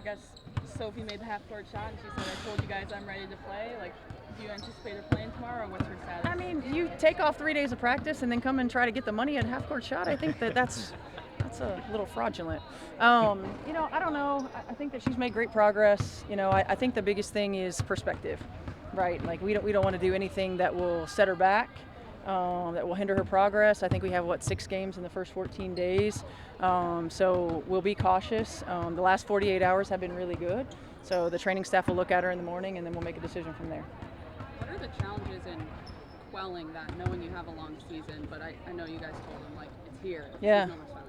guess Sophie made the half-court shot, and she said, "I told you guys I'm ready to play." Like, do you anticipate her playing tomorrow, or what's her status? I mean, you take off 3 days of practice and then come and try to get the money at half-court shot. I think that's a little fraudulent. I don't know. I think that she's made great progress. I think the biggest thing is perspective, right? Like we don't want to do anything that will set her back, that will hinder her progress. I think we have 6 games in the first 14 days, so we'll be cautious. The last 48 hours have been really good, so the training staff will look at her in the morning and then we'll make a decision from there. What are the challenges in quelling that, knowing you have a long season? But I know you guys told them, like, it's here. Yeah. No more swimming.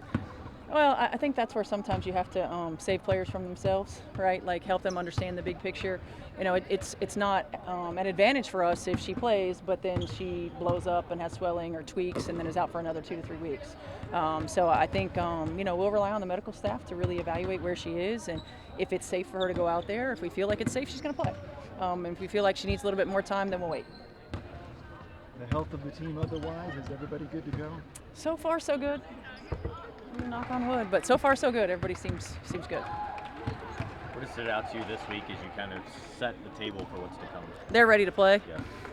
Well, I think that's where sometimes you have to save players from themselves, right? Like help them understand the big picture. It's not an advantage for us if she plays, but then she blows up and has swelling or tweaks and then is out for another 2 to 3 weeks. So I think we'll rely on the medical staff to really evaluate where she is, and if it's safe for her to go out there. If we feel like it's safe, she's going to play. And if we feel like she needs a little bit more time, then we'll wait. The health of the team otherwise, is everybody good to go? So far, so good. Knock on wood, but so far so good. Everybody seems good. What has stood out to you this week as you kind of set the table for what's to come? They're ready to play.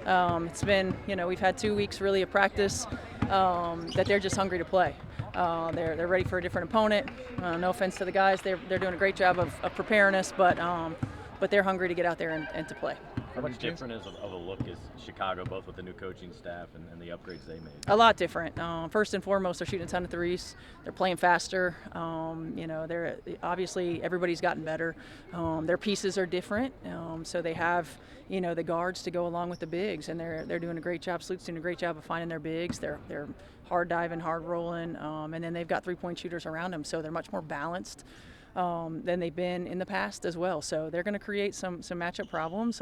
Yeah. It's been, we've had 2 weeks really of practice, that they're just hungry to play. They're ready for a different opponent. No offense to the guys, they're doing a great job of preparing us, but they're hungry to get out there and to play. How much different of a look is Chicago, both with the new coaching staff and the upgrades they made? A lot different. First and foremost, they're shooting a ton of threes. They're playing faster. They're obviously everybody's gotten better. Their pieces are different, so they have the guards to go along with the bigs, and they're doing a great job. Sloot's doing a great job of finding their bigs. They're hard diving, hard rolling, and then they've got 3-point shooters around them, so they're much more balanced than they've been in the past as well. So they're going to create some matchup problems,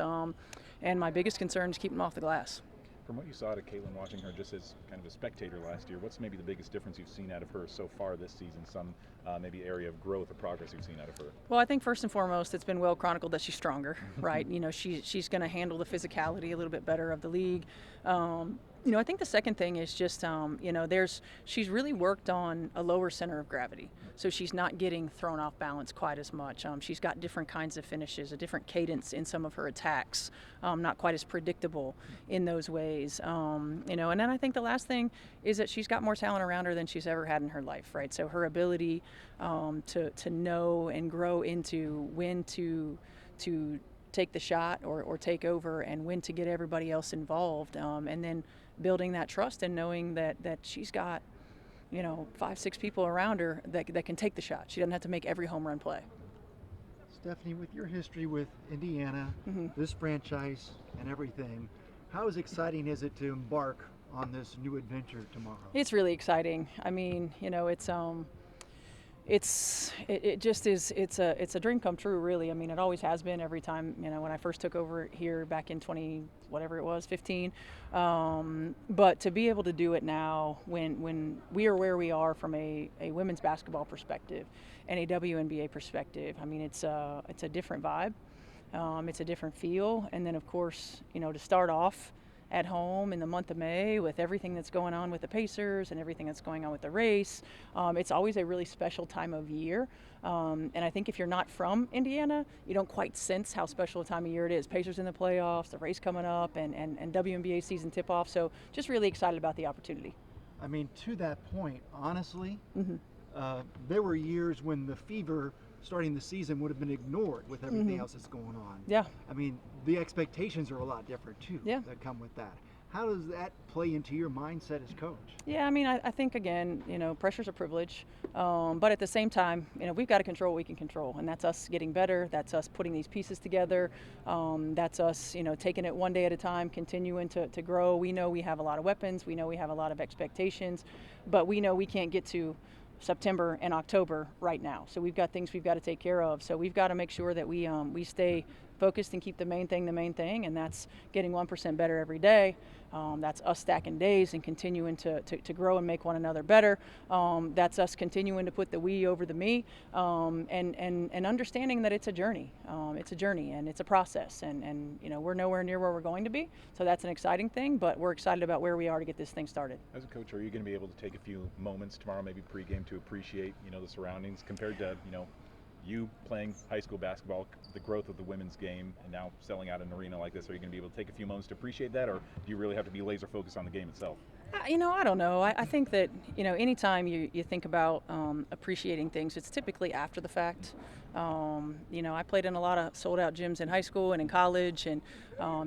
and my biggest concern is keeping them off the glass. From what you saw to Caitlin, watching her just as kind of a spectator last year, what's maybe the biggest difference you've seen out of her so far this season? Some maybe area of growth or progress you've seen out of her? Well, I think first and foremost, it's been well chronicled that she's stronger, right? She's going to handle the physicality a little bit better of the league. I think the second thing is just, she's really worked on a lower center of gravity. So she's not getting thrown off balance quite as much. She's got different kinds of finishes, a different cadence in some of her attacks, not quite as predictable in those ways. And then I think the last thing is that she's got more talent around her than she's ever had in her life, right? So her ability to know and grow into when to take the shot or take over and when to get everybody else involved, and then building that trust and knowing that she's got 5-6 people around her that can take the shot. She doesn't have to make every home run play. Stephanie, with your history with Indiana, this franchise and everything, how exciting is it to embark on this new adventure tomorrow? It's really exciting. I mean, it's a dream come true, really. I mean, it always has been. Every time, when I first took over here back in 15, but to be able to do it now when we are where we are from a women's basketball perspective and a WNBA perspective, I mean, it's a different vibe, it's a different feel, and then of course, to start off at home in the month of May with everything that's going on with the Pacers and everything that's going on with the race. It's always a really special time of year. And I think if you're not from Indiana, you don't quite sense how special a time of year it is. Pacers in the playoffs, the race coming up, and WNBA season tip-off. So just really excited about the opportunity. I mean, to that point, honestly, there were years when the Fever starting the season would have been ignored with everything else that's going on. Yeah. I mean, the expectations are a lot different too that come with that. How does that play into your mindset as coach? Yeah, I mean, I think, again, pressure's a privilege. But at the same time, we've got to control what we can control. And that's us getting better. That's us putting these pieces together. That's us, taking it one day at a time, continuing to grow. We know we have a lot of weapons. We know we have a lot of expectations. But we know we can't get to September and October right now. So we've got things we've got to take care of. So we've got to make sure that we stay focused and keep the main thing, and that's getting 1% better every day. That's us stacking days and continuing to grow and make one another better. That's us continuing to put the we over the me, and understanding that it's a journey. It's a journey and it's a process, and we're nowhere near where we're going to be. So that's an exciting thing, but we're excited about where we are to get this thing started. As a coach, are you going to be able to take a few moments tomorrow, maybe pregame, to appreciate the surroundings compared to you playing high school basketball, the growth of the women's game, and now selling out an arena like this, are you going to be able to take a few moments to appreciate that, or do you really have to be laser focused on the game itself? I don't know. I think that, anytime you think about appreciating things, it's typically after the fact. I played in a lot of sold out gyms in high school and in college, and,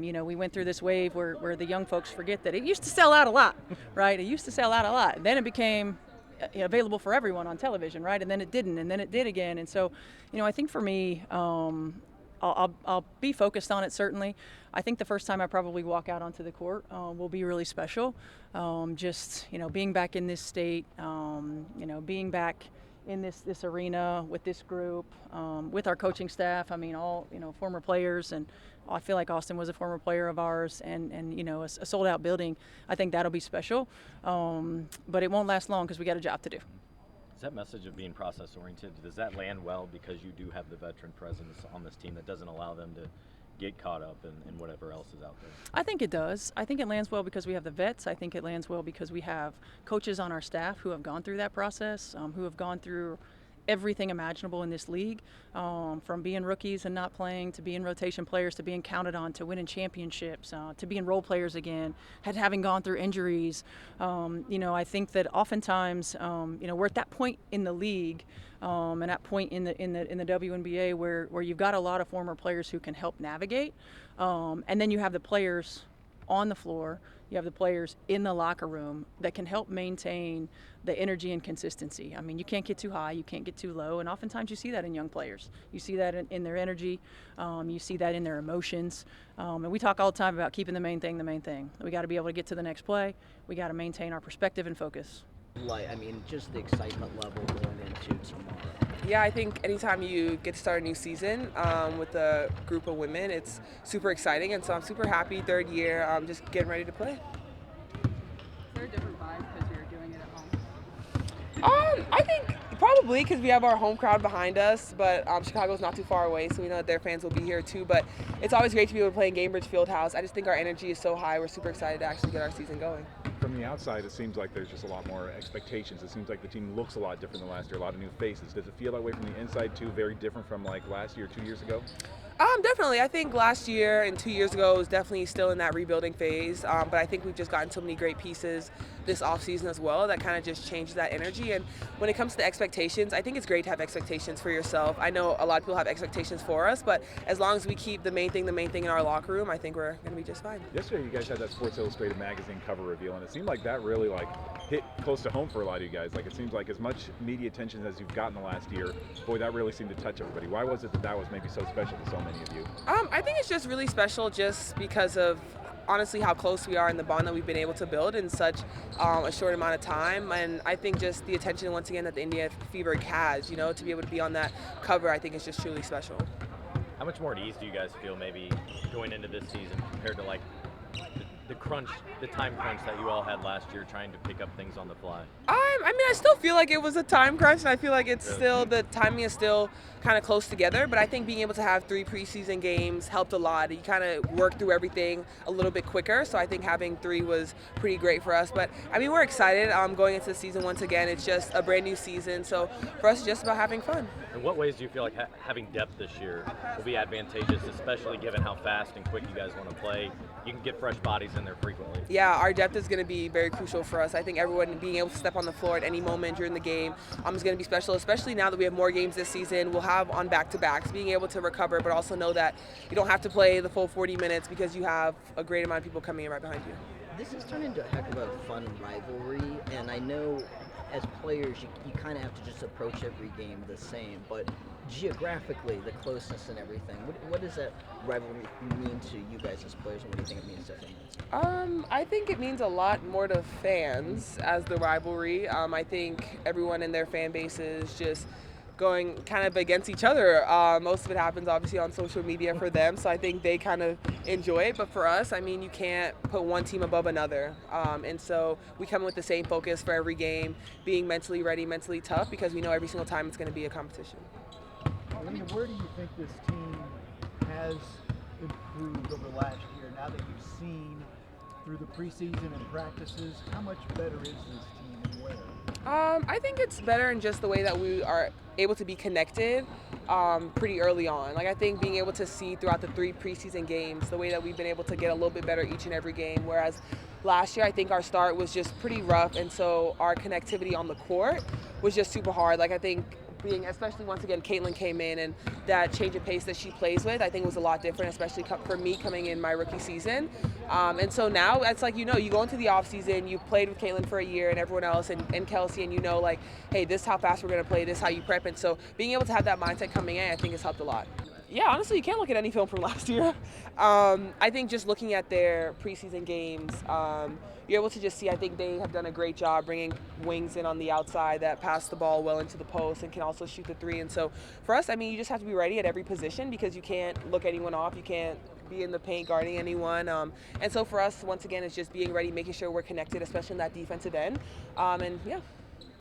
we went through this wave where the young folks forget that it used to sell out a lot, right? It used to sell out a lot. And then it became available for everyone on television, right? And then it didn't, and then it did again. And so, I think for me, I'll be focused on it, certainly. I think the first time I probably walk out onto the court will be really special. Being back in this state, being back in this arena with this group, with our coaching staff. I mean, all, former players, and I feel like Austin was a former player of ours, and a sold out building. I think that'll be special, but it won't last long because we got a job to do. Is that message of being process oriented, does that land well because you do have the veteran presence on this team that doesn't allow them to get caught up in whatever else is out there? I think it does. I think it lands well because we have the vets. I think it lands well because we have coaches on our staff who have gone through that process, who have gone through everything imaginable in this league, from being rookies and not playing, to being rotation players, to being counted on, to winning championships, to being role players again, having gone through injuries. I think that oftentimes, we're at that point in the league, and that point in the WNBA where you've got a lot of former players who can help navigate, and then you have the players on the floor. You have the players in the locker room that can help maintain the energy and consistency. I mean, you can't get too high, you can't get too low, and oftentimes you see that in young players. You see that in their energy, you see that in their emotions, and we talk all the time about keeping the main thing. We got to be able to get to the next play. We got to maintain our perspective and focus. Just the excitement level going into tomorrow. Yeah, I think anytime you get to start a new season with a group of women, it's super exciting, and so I'm super happy. Third year, just getting ready to play. Is there a different vibe because you're doing it at home? I think probably because we have our home crowd behind us, but Chicago's not too far away, so we know that their fans will be here too. But it's always great to be able to play in Gainbridge Fieldhouse. I just think our energy is so high. We're super excited to actually get our season going. From the outside, it seems like there's just a lot more expectations. It seems like the team looks a lot different than last year, a lot of new faces. Does it feel that way from the inside too, very different from like last year, 2 years ago? Definitely. I think last year and 2 years ago was definitely still in that rebuilding phase, but I think we've just gotten so many great pieces this offseason as well that kind of just changes that energy. And when it comes to expectations, I think it's great to have expectations for yourself. I know a lot of people have expectations for us, but as long as we keep the main thing in our locker room, I think we're going to be just fine. Yesterday you guys had that Sports Illustrated magazine cover reveal, and it seemed like that really hit close to home for a lot of you guys. Like, it seems like as much media attention as you've gotten the last year, boy, that really seemed to touch everybody. Why was it that was maybe so special to so many of you? I think it's just really special just because of honestly how close we are and the bond that we've been able to build in such a short amount of time. And I think just the attention once again that the Aaliyah Fever has, to be able to be on that cover, I think is just truly special. How much more at ease do you guys feel maybe going into this season compared to the time crunch that you all had last year trying to pick up things on the fly? I still feel like it was a time crunch, and I feel like it's still, the timing is still kind of close together, but I think being able to have 3 preseason games helped a lot. You kind of work through everything a little bit quicker, so I think having 3 was pretty great for us. But we're excited going into the season once again. It's just a brand new season, so for us it's just about having fun. In what ways do you feel like having depth this year will be advantageous, especially given how fast and quick you guys want to play? You can get fresh bodies in there frequently. Yeah, our depth is going to be very crucial for us. I think everyone being able to step on the floor at any moment during the game is going to be special, especially now that we have more games this season. We'll have on back-to-backs, being able to recover, but also know that you don't have to play the full 40 minutes because you have a great amount of people coming in right behind you. This has turned into a heck of a fun rivalry, and I know as players you kind of have to just approach every game the same, but geographically, the closeness and everything, what does that rivalry mean to you guys as players, and what do you think it means to fans? I think it means a lot more to fans as the rivalry. I think everyone in their fan base is just going kind of against each other. Most of it happens obviously on social media for them, so I think they kind of enjoy it. But for us, you can't put one team above another. And so we come with the same focus for every game, being mentally ready, mentally tough, because we know every single time it's going to be a competition. Aaliyah, where do you think this team has improved over last year? Now that you've seen through the preseason and practices, how much better is this team and where? I think it's better in just the way that we are able to be connected pretty early on. Like I think being able to see throughout the 3 preseason games the way that we've been able to get a little bit better each and every game, whereas last year I think our start was just pretty rough, and so our connectivity on the court was just super hard. Like I think being, especially once again, Caitlin came in, and that change of pace that she plays with, I think was a lot different, especially for me coming in my rookie season. And so now it's like, you go into the off season, you've played with Caitlin for a year and everyone else and Kelsey, and like, hey, this is how fast we're going to play, this is how you prep. And so being able to have that mindset coming in, I think has helped a lot. Yeah, honestly, you can't look at any film from last year. I think just looking at their preseason games, you're able to just see, I think they have done a great job bringing wings in on the outside that pass the ball well into the post and can also shoot the 3. And so for us, I mean, you just have to be ready at every position because you can't look anyone off. You can't be in the paint guarding anyone. And so for us, once again, it's just being ready, making sure we're connected, especially in that defensive end. And yeah.